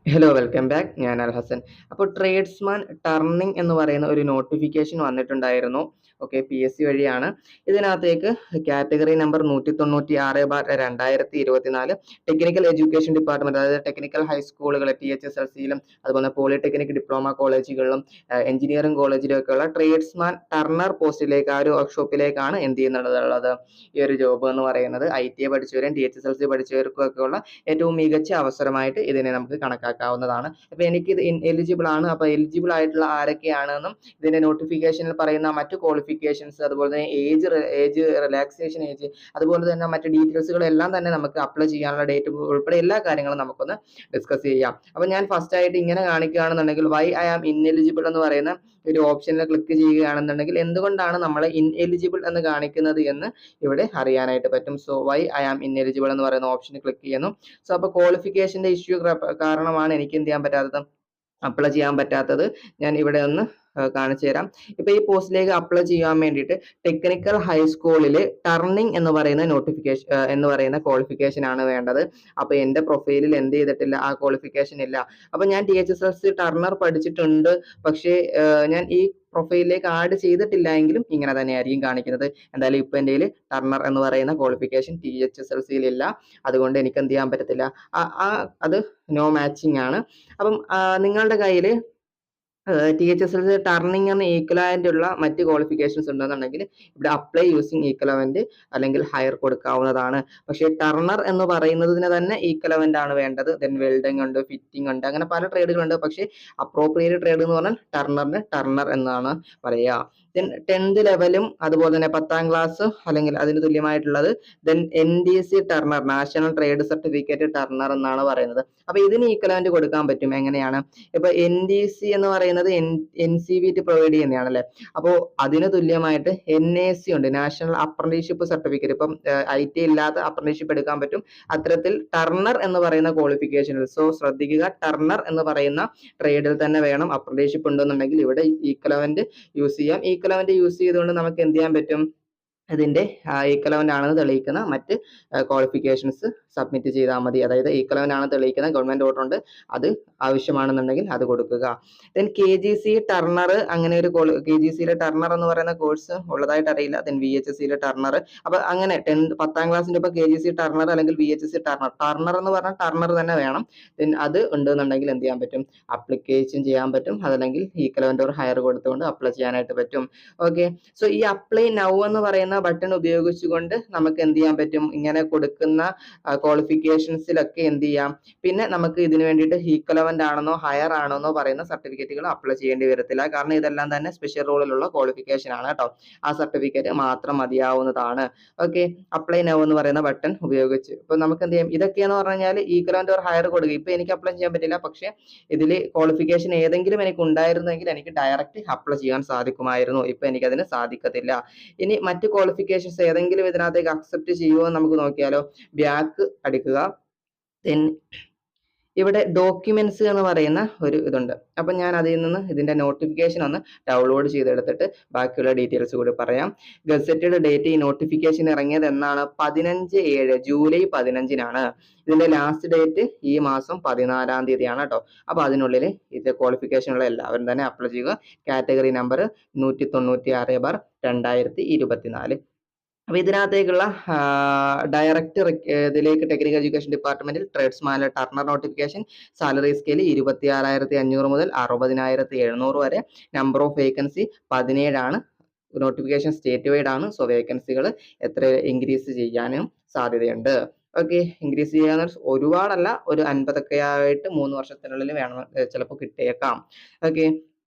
Hello welcome back. ഞാൻ അൽ ഹസൻ. അപ്പോൾ tradesman turning എന്ന് പറയുന്ന ഒരു നോട്ടിഫിക്കേഷൻ വന്നിട്ടുണ്ടായിരുന്നു. ഓക്കെ, PSC വഴിയാണ്. ഇതിനകത്തേക്ക് category number 196/2024 technical education department, അതായത് ടെക്നിക്കൽ ഹൈസ്കൂളുകൾ THSLCയിലും അതുപോലെ പോളിടെക്നിക് ഡിപ്ലോമ കോളേജുകളിലും എഞ്ചിനീയറിംഗ് കോളേജിലൊക്കെയുള്ള ട്രേഡ്സ്മാൻ ടർണർ പോസ്റ്റിലേക്ക്, ആ ഒരു വർക്ക്ഷോപ്പിലേക്കാണ് എന്ത് ചെയ്യുന്നുള്ളത് ഈ ഒരു ജോബ് എന്ന് പറയുന്നത്. ITA പഠിച്ചവരും THSLC പഠിച്ചവർക്കും ഒക്കെ ഉള്ള ഏറ്റവും മികച്ച അവസരമായിട്ട് ഇതിനെ നമുക്ക് കണക്കാക്കാവുന്നതാണ്. അപ്പോൾ എനിക്കിത് എലിജിബിൾ ആണ്. അപ്പോൾ എലിജിബിൾ ആയിട്ടുള്ള ആരൊക്കെയാണെന്നും ഇതിന്റെ നോട്ടിഫിക്കേഷനിൽ പറയുന്ന മറ്റു ക്വാളിഫിക്കേഷൻസ്, അതുപോലെ തന്നെ ഏജ് റിലാക്സേഷൻ ഏജ്, അതുപോലെ തന്നെ മറ്റ് ഡീറ്റെയിൽസുകളെല്ലാം തന്നെ നമുക്ക് അപ്ലൈ ചെയ്യാനുള്ള ഡേറ്റ് ഉൾപ്പെടെ എല്ലാ കാര്യങ്ങളും നമുക്കൊന്ന് ഡിസ്കസ് ചെയ്യാം. അപ്പോൾ ഞാൻ ഫസ്റ്റ് ആയിട്ട് ഇങ്ങനെ കാണിക്കുകയാണെന്നുണ്ടെങ്കിൽ വൈ ഐ ആം ഇൻഎലിജിബിൾ എന്ന് പറയുന്ന ഒരു ഓപ്ഷനിൽ ക്ലിക്ക് ചെയ്യുകയാണെന്നുണ്ടെങ്കിൽ എന്തുകൊണ്ടാണ് നമ്മൾ ഇൻഎലിജിബിൾ എന്ന് കാണിക്കുന്നത് എന്ന് ഇവിടെ അറിയാനായിട്ട് പറ്റും. So why I am ineligible എന്ന് പറയുന്ന ഓപ്ഷനിൽ ക്ലിക്ക് ചെയ്യുന്നു. സോ അപ്പോൾ ക്വാളിഫിക്കേഷന്റെ ഇഷ്യൂ കാരണമാണ് എനിക്ക് എന്ത് ചെയ്യാൻ പറ്റാത്തത്, അപ്ലൈ ചെയ്യാൻ പറ്റാത്തത്. ഞാൻ ഇവിടെ ഒന്ന് കാണിച്ചു തരാം. ഇപ്പൊ ഈ പോസ്റ്റിലേക്ക് അപ്ലൈ ചെയ്യാൻ വേണ്ടിയിട്ട് ടെക്നിക്കൽ ഹൈസ്കൂളിൽ ടർണിംഗ് എന്ന് പറയുന്ന നോട്ടിഫിക്കേഷൻ എന്ന് പറയുന്ന ക്വാളിഫിക്കേഷൻ ആണ് വേണ്ടത്. അപ്പൊ എന്റെ പ്രൊഫൈലിൽ എന്ത് ചെയ്തിട്ടില്ല, ആ ക്വാളിഫിക്കേഷൻ ഇല്ല. അപ്പൊ ഞാൻ THSLC ടർണർ പഠിച്ചിട്ടുണ്ട്, പക്ഷേ ഞാൻ ഈ പ്രൊഫൈലിലേക്ക് ആഡ് ചെയ്തിട്ടില്ല എങ്കിലും ഇങ്ങനെ തന്നെയായിരിക്കും കാണിക്കുന്നത്. എന്തായാലും ഇപ്പൊ എൻ്റെ ടർണർ എന്ന് പറയുന്ന ക്വാളിഫിക്കേഷൻ THSLCയിൽ ഇല്ല. അതുകൊണ്ട് എനിക്ക് എന്ത് ചെയ്യാൻ പറ്റത്തില്ല, അത് നോ മാച്ചിങ് ആണ്. അപ്പം നിങ്ങളുടെ കയ്യിൽ THSLC ടർണിംഗ് എന്ന ഈക്വലന്റ് ഉള്ള മറ്റ് ക്വാളിഫിക്കേഷൻസ് ഉണ്ടെന്നുണ്ടെങ്കിൽ ഇവിടെ അപ്ലൈ യൂസിങ് ഈക്വലവന്റ് അല്ലെങ്കിൽ ഹയർ കൊടുക്കാവുന്നതാണ്. പക്ഷേ ടർണർ എന്ന് പറയുന്നതിന് തന്നെ ഈക്വലവന്റ് ആണ് വേണ്ടത്. ദെൻ വെൽഡിംഗ് ഉണ്ട്, ഫിറ്റിംഗ് ഉണ്ട്, അങ്ങനെ പല ട്രേഡുകളുണ്ട്. പക്ഷേ അപ്രോപ്രിയേറ്റ് ട്രേഡ് എന്ന് പറഞ്ഞാൽ ടർണറിന് ടർണർ എന്നാണ് പറയുക. ദെൻ 10th ലെവലും അതുപോലെ തന്നെ 10ാം ക്ലാസ് അല്ലെങ്കിൽ അതിന് തുല്യമായിട്ടുള്ളത്. Then NDC turner, national trade certificate turner എന്നാണ് പറയുന്നത്. അപ്പൊ ഇതിന് ഈക്വലന്റ് കൊടുക്കാൻ പറ്റും. എങ്ങനെയാണ്? ഇപ്പൊ NDC എന്ന് പറയുന്നത് NCVT പ്രൊവൈഡ് ചെയ്യുന്നതാണ് അല്ലെ. അപ്പോൾ അതിന് തുല്യമായിട്ട് NAC ഉണ്ട്, നാഷണൽ അപ്രന്റീസ്ഷിപ്പ് സർട്ടിഫിക്കറ്റ്. ഇപ്പം IT ഇല്ലാത്ത അപ്രന്റീസ്ഷിപ്പ് എടുക്കാൻ പറ്റും. അത്തരത്തിൽ ടർണർ എന്ന് പറയുന്ന ക്വാളിഫിക്കേഷനിൽ, സോ ശ്രദ്ധിക്കുക, ടർണർ എന്ന് പറയുന്ന ട്രേഡിൽ തന്നെ വേണം. അപ്രന്റീസ്ഷിപ്പ് ഉണ്ടെന്നുണ്ടെങ്കിൽ ഇവിടെ ഈക്വലവന്റ് യൂസ് ചെയ്യാം. ഈക്വലവന്റ് യൂസ് ചെയ്തുകൊണ്ട് നമുക്ക് എന്ത് ചെയ്യാൻ പറ്റും, ഇതിന്റെ ഈക്വലവന്റ് ആണെന്ന് തെളിയിക്കുന്ന മറ്റ് ക്വാളിഫിക്കേഷൻസ് സബ്മിറ്റ് ചെയ്താൽ മതി. അതായത് ഈക്വലവന്റ് ആണ് തെളിയിക്കുന്ന ഗവൺമെന്റ് ഓർഡർ ഉണ്ട്, അത് ആവശ്യമാണെന്നുണ്ടെങ്കിൽ അത് കൊടുക്കുക. ദെൻ KGC ടർണർ, അങ്ങനെ ഒരു KGCയിലെ ടർണർ എന്ന് പറയുന്ന കോഴ്സ് ഉള്ളതായിട്ട് അറിയില്ല. ദെൻ VHSCയിലെ ടർണർ. അപ്പൊ അങ്ങനെ 10ാം ക്ലാസ്സിന്റെ ഇപ്പൊ KGC ടർണർ അല്ലെങ്കിൽ VHSC ടർണർ എന്ന് പറഞ്ഞാൽ ടർണർ തന്നെ വേണം. ദെൻ അത് ഉണ്ടെന്നുണ്ടെങ്കിൽ എന്ത് ചെയ്യാൻ പറ്റും, അപ്ലിക്കേഷൻ ചെയ്യാൻ പറ്റും. അതല്ലെങ്കിൽ ഈക്വലവന്റ് ഓർ ഹയർ കൊടുത്തുകൊണ്ട് അപ്ലൈ ചെയ്യാനായിട്ട് പറ്റും. ഓക്കെ, സോ ഈ അപ്ലൈ നൗ എന്ന് പറയുന്ന ബട്ടൺ ഉപയോഗിച്ചുകൊണ്ട് നമുക്ക് എന്ത് ചെയ്യാൻ പറ്റും, ഇങ്ങനെ കൊടുക്കുന്ന ക്വാളിഫിക്കേഷൻസിലൊക്കെ എന്ത് ചെയ്യാം, പിന്നെ നമുക്ക് ഇതിന് വേണ്ടിയിട്ട് ഈക്വലവന്റ് ആണെന്നോ ഹയർ ആണെന്നോ പറയുന്ന സർട്ടിഫിക്കറ്റുകൾ അപ്ലൈ ചെയ്യേണ്ടി വരത്തില്ല. കാരണം ഇതെല്ലാം തന്നെ സ്പെഷ്യൽ റോളിലുള്ള ക്വാളിഫിക്കേഷൻ ആണ് കേട്ടോ. ആ സർട്ടിഫിക്കറ്റ് മാത്രം മതിയാവുന്നതാണ്. ഓക്കെ, അപ്ലൈ നൗ എന്ന് പറയുന്ന ബട്ടൺ ഉപയോഗിച്ച് ഇപ്പൊ നമുക്ക് എന്ത് ചെയ്യാം, ഇതൊക്കെയെന്ന് പറഞ്ഞു കഴിഞ്ഞാൽ ഈക്വലന്റ് ഓർ ഹയർ കൊടുക്കുക. ഇപ്പൊ എനിക്ക് അപ്ലൈ ചെയ്യാൻ പറ്റില്ല, പക്ഷെ ഇതിൽ ക്വാളിഫിക്കേഷൻ ഏതെങ്കിലും എനിക്ക് ഉണ്ടായിരുന്നെങ്കിൽ എനിക്ക് ഡയറക്റ്റ് അപ്ലൈ ചെയ്യാൻ സാധിക്കുമായിരുന്നു. ഇപ്പൊ എനിക്കതിന് സാധിക്കത്തില്ല. ഇനി മറ്റ് ക്വാളിഫിക്കേഷൻസ് ഏതെങ്കിലും ഇതിനകത്തേക്ക് അക്സെപ്റ്റ് ചെയ്യുമോ എന്ന് നമുക്ക് നോക്കിയാലോ. ബാക്ക് അടിക്കുക. ദെൻ ഇവിടെ ഡോക്യുമെന്റ്സ് എന്ന് പറയുന്ന ഒരു ഇതുണ്ട്. അപ്പൊ ഞാൻ അതിൽ നിന്ന് ഇതിന്റെ നോട്ടിഫിക്കേഷൻ ഒന്ന് ഡൗൺലോഡ് ചെയ്തെടുത്തിട്ട് ബാക്കിയുള്ള ഡീറ്റെയിൽസ് കൂടി പറയാം. ഗസറ്റഡ് ഡേറ്റ്, ഈ നോട്ടിഫിക്കേഷൻ ഇറങ്ങിയത് എന്നാണ്, 15/7 ജൂലൈ 15-നാണ്. ഇതിന്റെ ലാസ്റ്റ് ഡേറ്റ് ഈ മാസം 14-ാം തീയതിയാണ് കേട്ടോ. അപ്പൊ അതിനുള്ളിൽ ഇത് ക്വാളിഫിക്കേഷനുള്ള എല്ലാവരും തന്നെ അപ്ലൈ ചെയ്യുക. Category number 196/2024. അപ്പൊ ഇതിനകത്തേക്കുള്ള ഡയറക്റ്റ് ഇതിലേക്ക് ടെക്നിക്കൽ എഡ്യൂക്കേഷൻ ഡിപ്പാർട്ട്മെന്റിൽ tradesman Turner notification. Salary scale 26,500 മുതൽ 60,700 വരെ. നമ്പർ ഓഫ് വേക്കൻസി 17 ആണ്. നോട്ടിഫിക്കേഷൻ സ്റ്റേറ്റ് വൈഡ് ആണ്. സോ വേക്കൻസികൾ എത്ര ഇൻക്രീസ് ചെയ്യാനും സാധ്യതയുണ്ട്. ഓക്കെ, ഇൻക്രീസ് ചെയ്യാൻ ഒരുപാടല്ല, ഒരു 50 ആയിട്ട് 3 വർഷത്തിനുള്ളിൽ വേണം, ചിലപ്പോൾ കിട്ടിയേക്കാം. ഓക്കെ,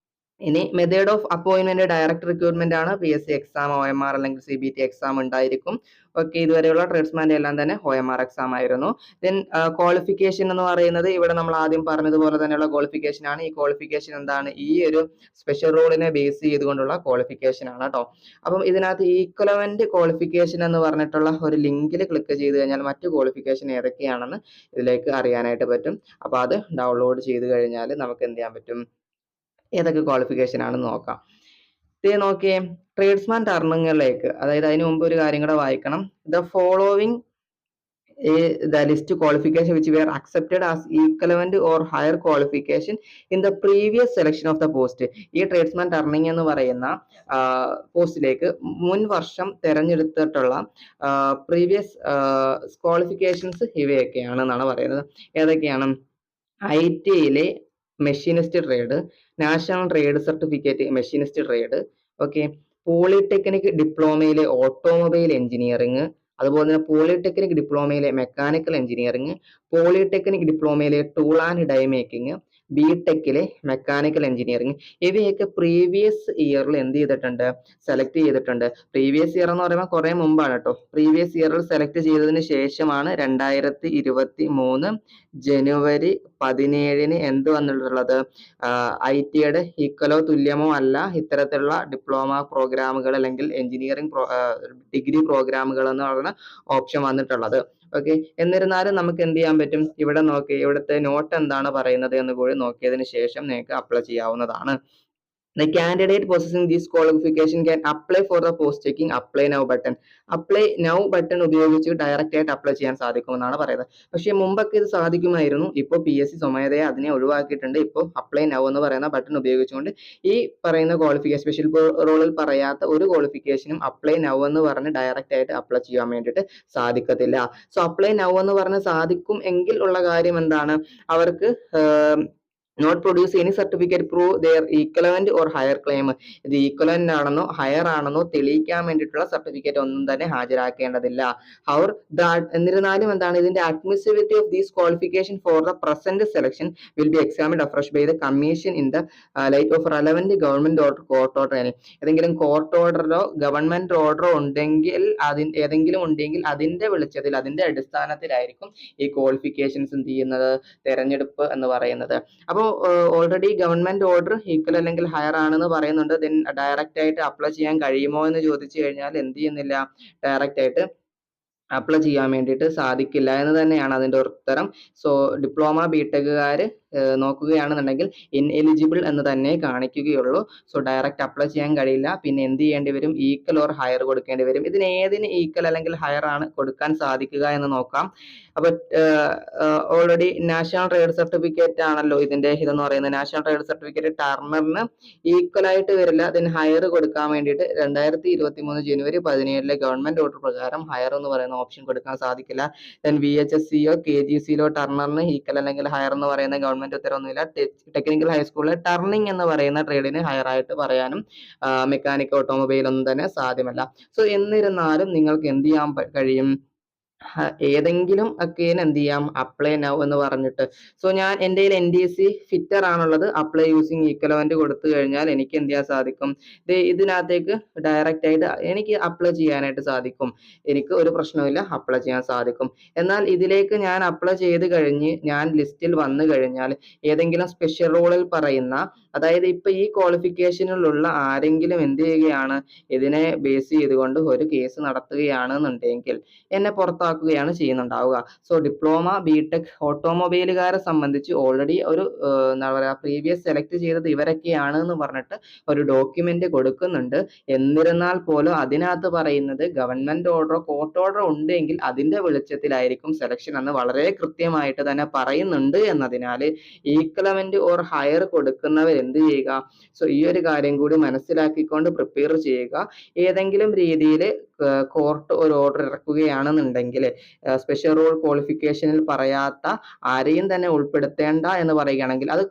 ഇനി method of appointment direct recruitment ആണ്. PSC എക്സാം, OMR അല്ലെങ്കിൽ CBT എക്സാം ഉണ്ടായിരിക്കും. ഓക്കെ, ഇതുവരെയുള്ള ട്രേഡ്സ്മാന്റെ എല്ലാം തന്നെ OMR എക്സാം ആയിരുന്നു. ദെൻ ക്വാളിഫിക്കേഷൻ എന്ന് പറയുന്നത് ഇവിടെ നമ്മൾ ആദ്യം പറഞ്ഞതുപോലെ തന്നെയുള്ള ക്വാളിഫിക്കേഷൻ ആണ്. ഈ ക്വാളിഫിക്കേഷൻ എന്താണ്, ഈ ഒരു സ്പെഷ്യൽ റോളിനെ ബേസ് ചെയ്തുകൊണ്ടുള്ള ക്വാളിഫിക്കേഷൻ ആണ് കേട്ടോ. അപ്പം ഇതിനകത്ത് ഈക്വലവന്റ് ക്വാളിഫിക്കേഷൻ എന്ന് പറഞ്ഞിട്ടുള്ള ഒരു ലിങ്കിൽ ക്ലിക്ക് ചെയ്ത് കഴിഞ്ഞാൽ മറ്റു ക്വാളിഫിക്കേഷൻ ഏതൊക്കെയാണെന്ന് ഇതിലേക്ക് അറിയാനായിട്ട് പറ്റും. അപ്പൊ അത് ഡൗൺലോഡ് ചെയ്ത് കഴിഞ്ഞാൽ നമുക്ക് എന്ത് ചെയ്യാൻ പറ്റും, ഏതൊക്കെ ക്വാളിഫിക്കേഷൻ ആണെന്ന് നോക്കാം. ഇത് നോക്കിയേ, ട്രേഡ്സ്മാൻ ടർണിങ്ങിലേക്ക്, അതായത് അതിന് മുമ്പ് ഒരു കാര്യം കൂടെ വായിക്കണം. The following the list qualification which were accepted as equivalent or higher qualification in the previous selection of the post. ഈ ട്രേഡ്സ്മാൻ ടർണിംഗ് എന്ന് പറയുന്ന പോസ്റ്റിലേക്ക് മുൻ വർഷം തെരഞ്ഞെടുത്തിട്ടുള്ള പ്രീവിയസ് ക്വാളിഫിക്കേഷൻസ് ഇവയൊക്കെയാണ് എന്നാണ് പറയുന്നത്. ഏതൊക്കെയാണ്? ITയിലെ machinist trade, national trade certificate machinist trade, okay, polytechnic ഡിപ്ലോമയിലെ ഓട്ടോമൊബൈൽ എഞ്ചിനീയറിംഗ്, അതുപോലെ തന്നെ പോളിടെക്നിക് ഡിപ്ലോമയിലെ മെക്കാനിക്കൽ എഞ്ചിനീയറിംഗ്, പോളിടെക്നിക് ഡിപ്ലോമയിലെ ടൂൾ ആൻഡ് ഡൈ മേക്കിംഗ്, ബിടെക്കിലെ മെക്കാനിക്കൽ എഞ്ചിനീയറിംഗ്, ഇവയൊക്കെ പ്രീവിയസ് ഇയറിൽ എന്ത് ചെയ്തിട്ടുണ്ട്? സെലക്ട് ചെയ്തിട്ടുണ്ട്. പ്രീവിയസ് ഇയർ എന്ന് പറയുമ്പോൾ കുറെ മുമ്പാണ് കേട്ടോ. പ്രീവിയസ് ഇയറിൽ സെലക്ട് ചെയ്തതിന് ശേഷമാണ് 2023 ജനുവരി 17 എന്ത് വന്നിട്ടുള്ളത്? ITയുടെ ഈക്വലോ തുല്യമോ അല്ല ഇത്തരത്തിലുള്ള ഡിപ്ലോമ പ്രോഗ്രാമുകൾ അല്ലെങ്കിൽ എഞ്ചിനീയറിംഗ് ഡിഗ്രി പ്രോഗ്രാമുകൾ എന്ന് പറയുന്ന ഓപ്ഷൻ വന്നിട്ടുള്ളത്. ഓക്കെ, എന്നിരുന്നാലും നമുക്ക് എന്ത് ചെയ്യാൻ പറ്റും? ഇവിടെ നോക്കി, ഇവിടുത്തെ നോട്ട് എന്താണ് പറയുന്നത് എന്ന് കൂടി നോക്കിയതിന് ശേഷം നിങ്ങൾക്ക് അപ്ലൈ ചെയ്യാവുന്നതാണ്. The candidate possessing this qualification can apply for the post checking apply now button. Apply now button ഉപയോഗിച്ച് ഡയറക്റ്റ് ആയിട്ട് അപ്ലൈ ചെയ്യാൻ സാധിക്കുമെന്നാണ് പറയുന്നത്. പക്ഷേ മുമ്പൊക്കെ ഇത് സാധിക്കുമായിരുന്നു. ഇപ്പോൾ PSC സ്വമേധയെ അതിനെ ഒഴിവാക്കിയിട്ടുണ്ട്. ഇപ്പോൾ അപ്ലൈ നൗ എന്ന് പറയുന്ന ബട്ടൺ ഉപയോഗിച്ചുകൊണ്ട് ഈ പറയുന്ന ക്വാളിഫിക്കേഷൻ, സ്പെഷ്യൽ റോളിൽ പറയാത്ത ഒരു ക്വാളിഫിക്കേഷനും അപ്ലൈ നൗ എന്ന് പറഞ്ഞ് ഡയറക്റ്റ് ആയിട്ട് അപ്ലൈ ചെയ്യാൻ വേണ്ടിയിട്ട് സാധിക്കത്തില്ല. സോ അപ്ലൈ നൗ എന്ന് പറഞ്ഞ് സാധിക്കും എങ്കിൽ ഉള്ള കാര്യം എന്താണ്? അവർക്ക് not produce any certificate prove their equivalent or higher claim. ഇത് ഈക്വലന്റ് ആണെന്നോ ഹയർ ആണെന്നോ തെളിയിക്കാൻ വേണ്ടിയിട്ടുള്ള സർട്ടിഫിക്കറ്റ് ഒന്നും തന്നെ ഹാജരാക്കേണ്ടതില്ല. അവർ എന്നിരുന്നാലും എന്താണ്? ഇതിന്റെ admissibility of these qualification for the present selection will be examined afresh by the commission in the light of relevant government order, court order. ഏതെങ്കിലും കോർട്ട് ഓർഡറോ ഗവൺമെന്റ് ഓർഡറോ ഉണ്ടെങ്കിൽ ഏതെങ്കിലും ഉണ്ടെങ്കിൽ അതിന്റെ വെളിച്ചത്തിൽ, അതിന്റെ അടിസ്ഥാനത്തിലായിരിക്കും ഈ ക്വാളിഫിക്കേഷൻസ് എന്ത് ചെയ്യുന്നത്? തെരഞ്ഞെടുപ്പ് എന്ന് പറയുന്നത്. അപ്പോൾ ഓൾറെഡി ഗവൺമെന്റ് ഓർഡർ ഈക്വൽ അല്ലെങ്കിൽ ഹയർ ആണെന്ന് പറയുന്നുണ്ട്. ദെൻ ഡയറക്റ്റ് ആയിട്ട് അപ്ലൈ ചെയ്യാൻ കഴിയുമോ എന്ന് ചോദിച്ചു കഴിഞ്ഞാൽ എന്ത് ചെയ്യുന്നില്ല? ഡയറക്റ്റ് ആയിട്ട് അപ്ലൈ ചെയ്യാൻ വേണ്ടിയിട്ട് സാധിക്കില്ല എന്ന് തന്നെയാണ് അതിന്റെ ഉത്തരം. സോ ഡിപ്ലോമ ബിടെക്കുകാർ നോക്കുകയാണെന്നുണ്ടെങ്കിൽ ഇൻഎലിജിബിൾ എന്ന് തന്നെ കാണിക്കുകയുള്ളൂ. സോ ഡയറക്റ്റ് അപ്ലൈ ചെയ്യാൻ കഴിയില്ല. പിന്നെ എന്ത് ചെയ്യേണ്ടി വരും? ഈക്വൽ ഓർ ഹയർ കൊടുക്കേണ്ടി വരും. ഇതിന് ഏതിന് ഈക്വൽ അല്ലെങ്കിൽ ഹയർ ആണ് കൊടുക്കാൻ സാധിക്കുക എന്ന് നോക്കാം. അപ്പൊ ഓൾറെഡി നാഷണൽ ട്രേഡ് സർട്ടിഫിക്കറ്റ് ആണല്ലോ ഇതിന്റെ ഇതെന്ന് പറയുന്നത്. നാഷണൽ ട്രേഡ് സർട്ടിഫിക്കറ്റ് ടർണറിന് ഈക്വൽ ആയിട്ട് വരില്ല. അതിന് ഹയർ കൊടുക്കാൻ വേണ്ടിയിട്ട് 2023 ജനുവരി 17 ഗവൺമെന്റ് ഓർഡർ പ്രകാരം ഹയർ എന്ന് പറയുന്ന ഓപ്ഷൻ കൊടുക്കാൻ സാധിക്കില്ല. ദെൻ VHSCയോ KGCയിലോ ടർണറിന് ഈക്വൽ അല്ലെങ്കിൽ ഹയർ എന്ന് പറയുന്ന ഗവൺമെന്റ് ഉത്തരവൊന്നുമില്ല. ടെക്നിക്കൽ ഹൈസ്കൂളിലെ ടർണിംഗ് എന്ന് പറയുന്ന ട്രേഡിന് ഹയർ ആയിട്ട് പറയാനും മെക്കാനിക് ഓട്ടോമൊബൈൽ ഒന്നും തന്നെ സാധ്യമല്ല. സോ എന്നിരുന്നാലും നിങ്ങൾക്ക് എന്ത് ചെയ്യാൻ കഴിയും? ഏതെങ്കിലും ഒക്കെ എന്ത് ചെയ്യാം? അപ്ലൈ നൗ എന്ന് പറഞ്ഞിട്ട്. സോ ഞാൻ എൻ്റെ NDC ഫിറ്റർ ആണുള്ളത്. അപ്ലൈ യൂസിങ് ഈക്വലന്റ് കൊടുത്തു കഴിഞ്ഞാൽ എനിക്ക് എന്ത് ചെയ്യാൻ സാധിക്കും? ഇതിനകത്തേക്ക് ഡയറക്റ്റ് ആയിട്ട് എനിക്ക് അപ്ലൈ ചെയ്യാനായിട്ട് സാധിക്കും. എനിക്ക് ഒരു പ്രശ്നമില്ല, അപ്ലൈ ചെയ്യാൻ സാധിക്കും. എന്നാൽ ഇതിലേക്ക് ഞാൻ അപ്ലൈ ചെയ്ത് കഴിഞ്ഞ് ഞാൻ ലിസ്റ്റിൽ വന്നു കഴിഞ്ഞാൽ ഏതെങ്കിലും സ്പെഷ്യൽ റോളിൽ പറയുന്ന, അതായത് ഇപ്പൊ ഈ ക്വാളിഫിക്കേഷനിലുള്ള ആരെങ്കിലും എന്ത് ചെയ്യുകയാണ്? ഇതിനെ ബേസ് ചെയ്തുകൊണ്ട് ഒരു കേസ് നടത്തുകയാണെന്നുണ്ടെങ്കിൽ എന്നെ പുറത്താക്കുകയാണ് ചെയ്യുന്നുണ്ടാവുക. സോ ഡിപ്ലോമ ബിടെക് ഓട്ടോമൊബൈലുകാരെ സംബന്ധിച്ച് ഓൾറെഡി ഒരു എന്താ പറയുക, പ്രീവിയസ് സെലക്ട് ചെയ്തത് ഇവരൊക്കെയാണ് എന്ന് പറഞ്ഞിട്ട് ഒരു ഡോക്യുമെന്റ് കൊടുക്കുന്നുണ്ട്. എന്നിരുന്നാൽ പോലും അതിനകത്ത് പറയുന്നത് ഗവൺമെന്റ് ഓർഡറോ കോർട്ട് ഓർഡറോ ഉണ്ടെങ്കിൽ അതിന്റെ വെളിച്ചത്തിലായിരിക്കും സെലക്ഷൻ എന്ന് വളരെ കൃത്യമായിട്ട് തന്നെ പറയുന്നുണ്ട്. എന്നതിനാൽ ഈക്വലന്റ് ഓർ ഹയർ കൊടുക്കുന്നവർ എന്ത് ചെയ്യുക? സോ ഈ ഒരു കാര്യം കൂടി മനസ്സിലാക്കിക്കൊണ്ട് പ്രിപ്പയർ ചെയ്യുക. ഏതെങ്കിലും രീതിയിൽ കോർട്ട് ഒരു ഓർഡർ ഇറക്കുകയാണെന്നുണ്ടെങ്കിൽ സ്പെഷ്യൽ റോൾ ക്വാളിഫിക്കേഷനിൽ പറയാത്ത ആരെയും തന്നെ ഉൾപ്പെടുത്തേണ്ട എന്ന് പറയുകയാണെങ്കിൽ അത്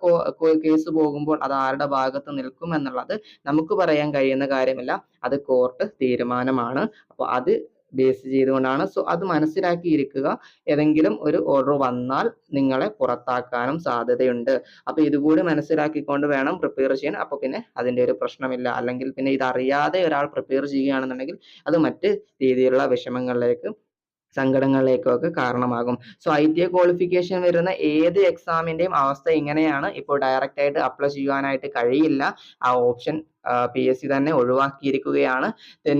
കേസ് പോകുമ്പോൾ അത് ആരുടെ ഭാഗത്ത് നിൽക്കും എന്നുള്ളത് നമുക്ക് പറയാൻ കഴിയുന്ന കാര്യമല്ല. അത് കോർട്ട് തീരുമാനമാണ്. അപ്പോൾ അത് ബേസ് ചെയ്തുകൊണ്ടാണ്. സോ അത് മനസ്സിലാക്കിയിരിക്കുക. ഏതെങ്കിലും ഒരു ഓർഡർ വന്നാൽ നിങ്ങളെ പുറത്താക്കാനും സാധ്യതയുണ്ട്. അപ്പൊ ഇതുകൂടി മനസ്സിലാക്കിക്കൊണ്ട് വേണം പ്രിപ്പയർ ചെയ്യാൻ. അപ്പൊ പിന്നെ അതിന്റെ ഒരു പ്രശ്നമില്ല. അല്ലെങ്കിൽ പിന്നെ ഇതറിയാതെ ഒരാൾ പ്രിപ്പയർ ചെയ്യുകയാണെന്നുണ്ടെങ്കിൽ അത് മറ്റ് രീതിയിലുള്ള വിഷമങ്ങളിലേക്ക്, സങ്കടങ്ങളിലേക്കൊക്കെ കാരണമാകും. സോ ITA ക്വാളിഫിക്കേഷൻ വരുന്ന ഏത് എക്സാമിന്റെയും അവസ്ഥ ഇങ്ങനെയാണ്. ഇപ്പോൾ ഡയറക്റ്റ് ആയിട്ട് അപ്ലൈ ചെയ്യാനായിട്ട് കഴിയില്ല. ആ ഓപ്ഷൻ PSC തന്നെ ഒഴിവാക്കിയിരിക്കുകയാണ്. ദെൻ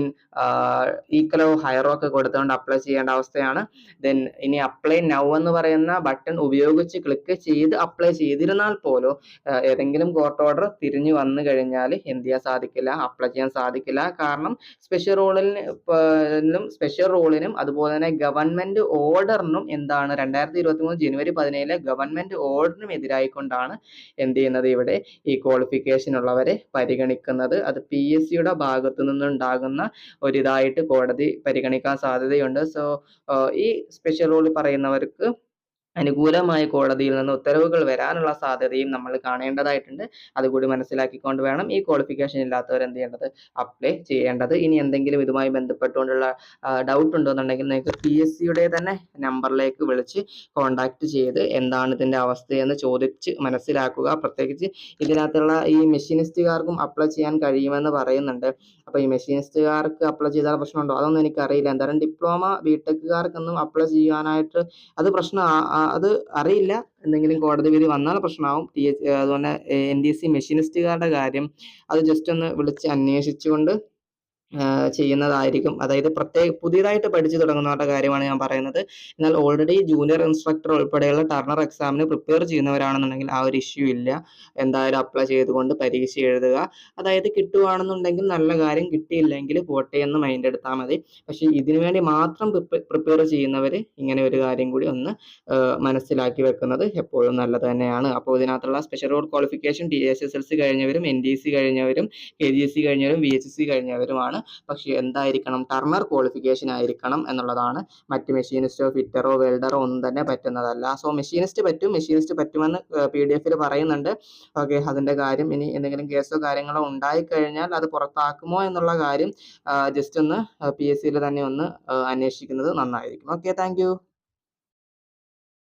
ഈക്വലോ ഹയറോ ഒക്കെ കൊടുത്തുകൊണ്ട് അപ്ലൈ ചെയ്യേണ്ട അവസ്ഥയാണ്. ദെൻ ഇനി അപ്ലൈ നൗ എന്ന് പറയുന്ന ബട്ടൺ ഉപയോഗിച്ച് ക്ലിക്ക് ചെയ്ത് അപ്ലൈ ചെയ്തിരുന്നാൽ പോലും ഏതെങ്കിലും കോർട്ട് ഓർഡർ തിരിഞ്ഞു വന്നു കഴിഞ്ഞാൽ എന്ത് ചെയ്യാൻ സാധിക്കില്ല, അപ്ലൈ ചെയ്യാൻ സാധിക്കില്ല. കാരണം സ്പെഷ്യൽ റൂളിനും അതുപോലെ തന്നെ ഗവൺമെന്റ് ഓർഡറിനും എന്താണ് 2023 ജനുവരി 17 ഗവൺമെന്റ് ഓർഡറിനും എതിരായിക്കൊണ്ടാണ് എന്ത് ചെയ്യുന്നത്, ഇവിടെ ഈ ക്വാളിഫിക്കേഷൻ ഉള്ളവരെ പരിഗണിക്കുന്നത്. അത് PSC ഭാഗത്തു നിന്നുണ്ടാകുന്ന ഒരിതായിട്ട് കോടതി പരിഗണിക്കാൻ സാധ്യതയുണ്ട്. സോ ഈ സ്പെഷ്യൽ റൂൾ പറയുന്നവർക്ക് അനുകൂലമായ കോടതിയിൽ നിന്ന് ഉത്തരവുകൾ വരാനുള്ള സാധ്യതയും നമ്മൾ കാണേണ്ടതായിട്ടുണ്ട്. അതുകൂടി മനസ്സിലാക്കിക്കൊണ്ട് വേണം ഈ ക്വാളിഫിക്കേഷൻ ഇല്ലാത്തവർ എന്ത് ചെയ്യേണ്ടത്, അപ്ലൈ ചെയ്യേണ്ടത്. ഇനി എന്തെങ്കിലും ഇതുമായി ബന്ധപ്പെട്ടുകൊണ്ടുള്ള ഡൗട്ട് ഉണ്ടെന്നുണ്ടെങ്കിൽ നിങ്ങൾക്ക് PSC തന്നെ നമ്പറിലേക്ക് വിളിച്ച് കോൺടാക്ട് ചെയ്ത് എന്താണ് ഇതിൻ്റെ അവസ്ഥയെന്ന് ചോദിച്ച് മനസ്സിലാക്കുക. പ്രത്യേകിച്ച് ഇതിനകത്തുള്ള ഈ മെഷീനിസ്റ്റുകാർക്കും അപ്ലൈ ചെയ്യാൻ കഴിയുമെന്ന് പറയുന്നുണ്ട്. അപ്പോൾ ഈ മെഷീനിസ്റ്റുകാർക്ക് അപ്ലൈ ചെയ്താൽ പ്രശ്നമുണ്ടോ അതൊന്നും എനിക്കറിയില്ല. എന്തായാലും ഡിപ്ലോമ ബിടെക്കുകാർക്കൊന്നും അപ്ലൈ ചെയ്യാനായിട്ട് അത് പ്രശ്നം അത് അറിയില്ല. എന്തെങ്കിലും കോടതി വിധി വന്നാൽ പ്രശ്നമാവും. അതുപോലെ NDC മെഷീനിസ്റ്റുകാരുടെ കാര്യം അത് ജസ്റ്റ് ഒന്ന് വിളിച്ച് അന്വേഷിച്ചുകൊണ്ട് ചെയ്യുന്നതായിരിക്കും. അതായത് പുതിയതായിട്ട് പഠിച്ചു തുടങ്ങുന്നവരുടെ കാര്യമാണ് ഞാൻ പറയുന്നത്. എന്നാൽ ഓൾറെഡി ജൂനിയർ ഇൻസ്ട്രക്ടർ ഉൾപ്പെടെയുള്ള ടർണർ എക്സാമിന് പ്രിപ്പയർ ചെയ്യുന്നവരാണെന്നുണ്ടെങ്കിൽ ആ ഒരു ഇഷ്യൂ ഇല്ല. എന്തായാലും അപ്ലൈ ചെയ്തുകൊണ്ട് പരീക്ഷ എഴുതുക. അതായത് കിട്ടുവാണെന്നുണ്ടെങ്കിൽ നല്ല കാര്യം, കിട്ടിയില്ലെങ്കിൽ പോട്ടെ എന്ന് മൈൻഡ് എടുത്താൽ മതി. പക്ഷേ ഇതിനു വേണ്ടി മാത്രം പ്രിപ്പയർ ചെയ്യുന്നവർ ഇങ്ങനെ ഒരു കാര്യം കൂടി ഒന്ന് മനസ്സിലാക്കി വെക്കുന്നത് എപ്പോഴും നല്ലത് തന്നെയാണ്. അപ്പോൾ ഇതിനകത്തുള്ള special road qualification TSSLC കഴിഞ്ഞവരും NDC കഴിഞ്ഞവരും KGSC കഴിഞ്ഞവരും VHSC കഴിഞ്ഞവരുമാണ്. പക്ഷേ എന്തായിരിക്കണം, ടർണർ ക്വാളിഫിക്കേഷൻ ആയിരിക്കണം എന്നുള്ളതാണ്. മറ്റ് മെഷീനിസ്റ്റോ ഫിറ്ററോ വെൽഡറോ ഒന്നും തന്നെ പറ്റുന്നതല്ല. സോ മെഷീനിസ്റ്റ് പറ്റുമെന്ന് PDF പറയുന്നുണ്ട്. ഓക്കെ, അതിൻ്റെ കാര്യം ഇനി എന്തെങ്കിലും കേസോ കാര്യങ്ങളോ ഉണ്ടായിക്കഴിഞ്ഞാൽ അത് പുറത്താക്കുമോ എന്നുള്ള കാര്യം ജസ്റ്റ് ഒന്ന് PSC തന്നെ ഒന്ന് അന്വേഷിക്കുന്നത് നന്നായിരിക്കും. Okay, thank